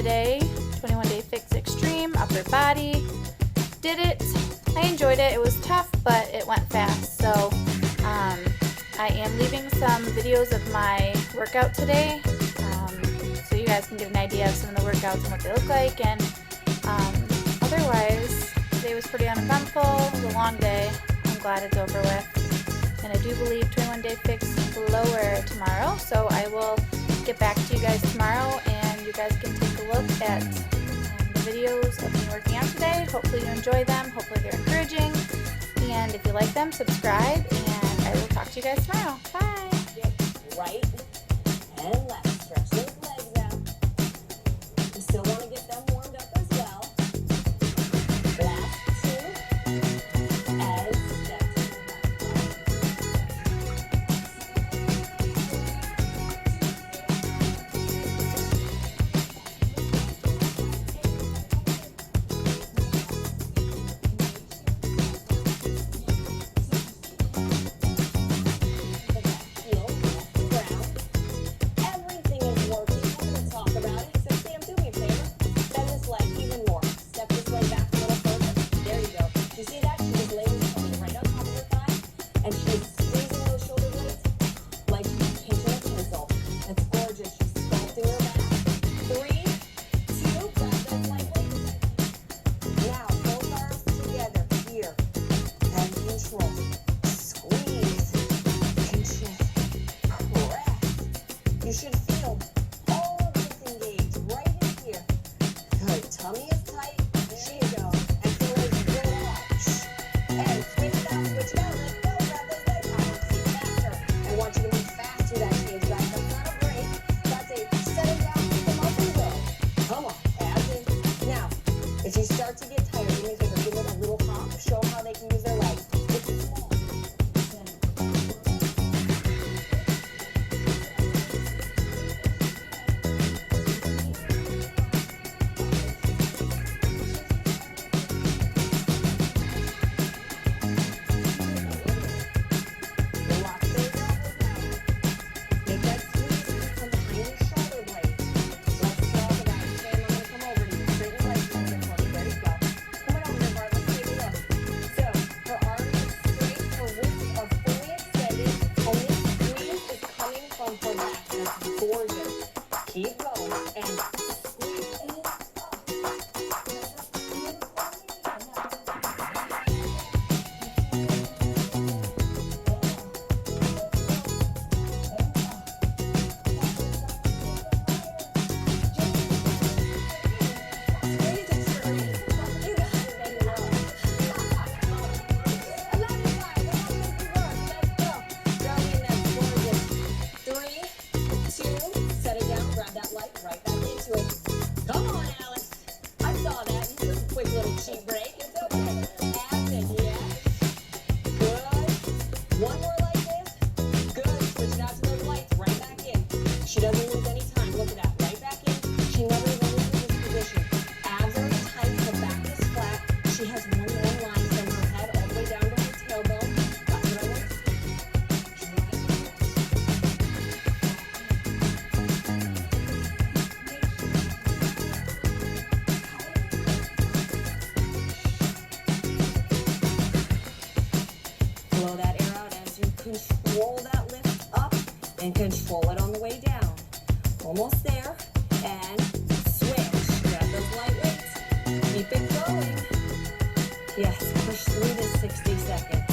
today, 21 Day Fix Extreme, upper body. Did it. I enjoyed it. It was tough, but it went fast. So I am leaving some videos of my workout today, so you guys can get an idea of some of the workouts and what they look like. And otherwise, today was pretty uneventful. It was a long day. I'm glad it's over with. And I do believe 21 Day Fix lower tomorrow, so I will get back to you guys tomorrow, and you guys can take a look at the videos of me working out today. Hopefully you enjoy them. Hopefully they're encouraging. And if you like them, subscribe, and I will talk to you guys tomorrow. Bye. Right and left. Stretch those legs out. You still want to get them warmed up as well. Last two. And step to the if you start to get tired, you may give it a little hop, show how they can use their legs. It's small. Gorgeous. Keep going and squeeze it up. Cheap break. It's okay. Abs, yeah. Good. One more like this. Good. Switch it out to those lights. Right back in. She doesn't lose any time. Look at that. Right back in. She never even loses this position. Abs are tight. Her back is flat. She has one long line from her head all the way down to her tailbone. That's what I want to see. Blow that air out as you control that lift up and control it on the way down. Almost there. And switch. Grab those light weights. Keep it going. Yes, push through this 60 seconds.